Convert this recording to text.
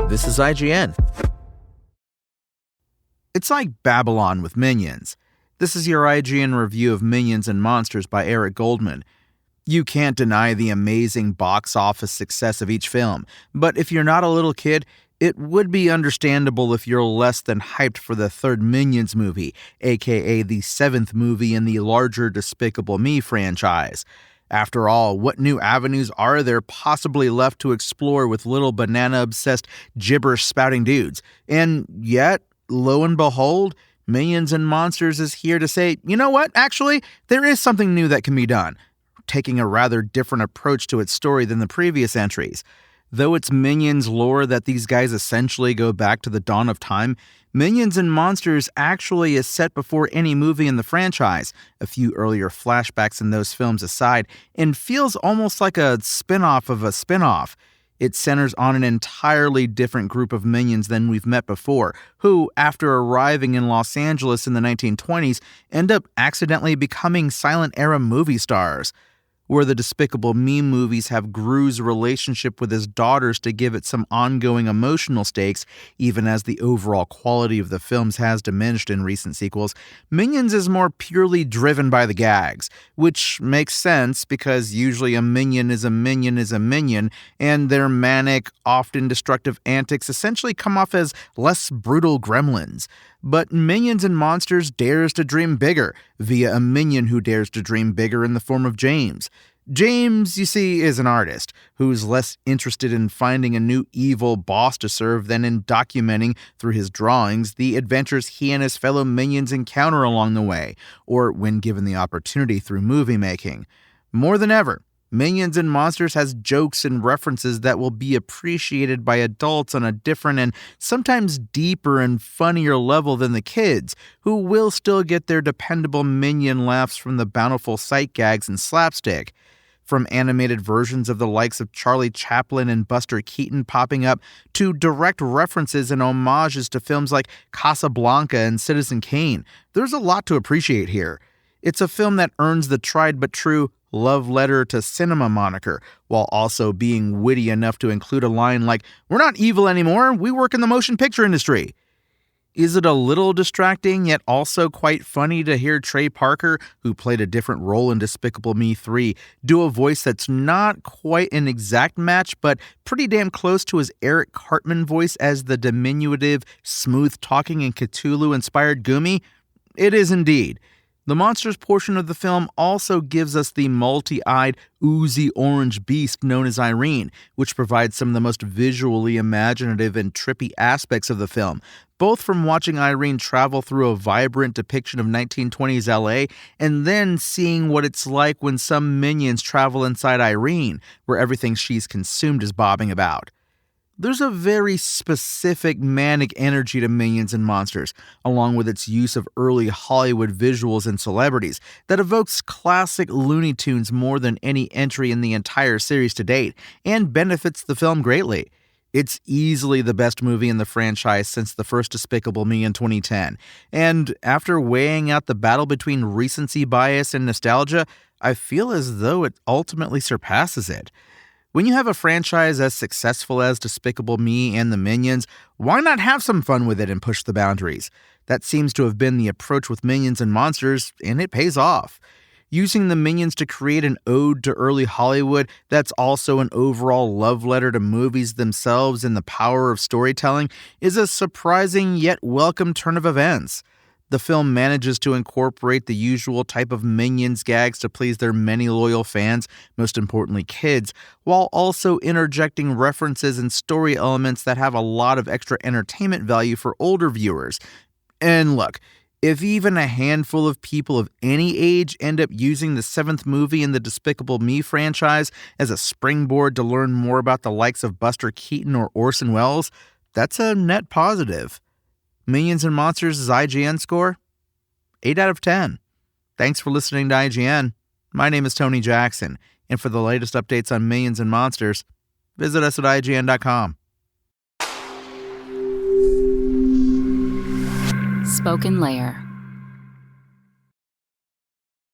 This is IGN. It's like Babylon with Minions. This is your IGN review of Minions and Monsters by Eric Goldman. You can't deny the amazing box office success of each film, but if you're not a little kid, it would be understandable if you're less than hyped for the third Minions movie, aka the seventh movie in the larger Despicable Me franchise. After all, what new avenues are there possibly left to explore with little banana-obsessed, gibberish-spouting dudes? And yet, lo and behold, Minions and Monsters is here to say, you know what, actually, there is something new that can be done, taking a rather different approach to its story than the previous entries. Though it's Minions lore that these guys essentially go back to the dawn of time, Minions and Monsters actually is set before any movie in the franchise, a few earlier flashbacks in those films aside, and feels almost like a spin-off of a spin-off. It centers on an entirely different group of minions than we've met before, who, after arriving in Los Angeles in the 1920s, end up accidentally becoming silent-era movie stars. Where the Despicable Me movies have Gru's relationship with his daughters to give it some ongoing emotional stakes, even as the overall quality of the films has diminished in recent sequels, Minions is more purely driven by the gags, which makes sense because usually a minion is a minion is a minion, and their manic, often destructive antics essentially come off as less brutal gremlins. But Minions and Monsters dares to dream bigger, via a minion who dares to dream bigger in the form of James. James, you see, is an artist who's less interested in finding a new evil boss to serve than in documenting, through his drawings, the adventures he and his fellow minions encounter along the way, or when given the opportunity through movie making. More than ever, Minions and Monsters has jokes and references that will be appreciated by adults on a different and sometimes deeper and funnier level than the kids, who will still get their dependable minion laughs from the bountiful sight gags and slapstick. From animated versions of the likes of Charlie Chaplin and Buster Keaton popping up, to direct references and homages to films like Casablanca and Citizen Kane, there's a lot to appreciate here. It's a film that earns the tried but true love letter to cinema moniker, while also being witty enough to include a line like, "We're not evil anymore, we work in the motion picture industry." Is it a little distracting, yet also quite funny to hear Trey Parker, who played a different role in Despicable Me 3, do a voice that's not quite an exact match, but pretty damn close to his Eric Cartman voice as the diminutive, smooth-talking and Cthulhu-inspired Goomy? It is indeed. The monsters portion of the film also gives us the multi-eyed, oozy orange beast known as Irene, which provides some of the most visually imaginative and trippy aspects of the film, both from watching Irene travel through a vibrant depiction of 1920s LA and then seeing what it's like when some minions travel inside Irene, where everything she's consumed is bobbing about. There's a very specific manic energy to Minions and Monsters, along with its use of early Hollywood visuals and celebrities, that evokes classic Looney Tunes more than any entry in the entire series to date, and benefits the film greatly. It's easily the best movie in the franchise since the first Despicable Me in 2010, and after weighing out the battle between recency bias and nostalgia, I feel as though it ultimately surpasses it. When you have a franchise as successful as Despicable Me and the Minions, why not have some fun with it and push the boundaries? That seems to have been the approach with Minions and Monsters, and it pays off. Using the Minions to create an ode to early Hollywood that's also an overall love letter to movies themselves and the power of storytelling is a surprising yet welcome turn of events. The film manages to incorporate the usual type of Minions gags to please their many loyal fans, most importantly kids, while also interjecting references and story elements that have a lot of extra entertainment value for older viewers. And look, if even a handful of people of any age end up using the seventh movie in the Despicable Me franchise as a springboard to learn more about the likes of Buster Keaton or Orson Welles, that's a net positive. Minions and Monsters' IGN score? 8 out of 10. Thanks for listening to IGN. My name is Tony Jackson, and for the latest updates on Minions and Monsters, visit us at IGN.com. Spoken Layer.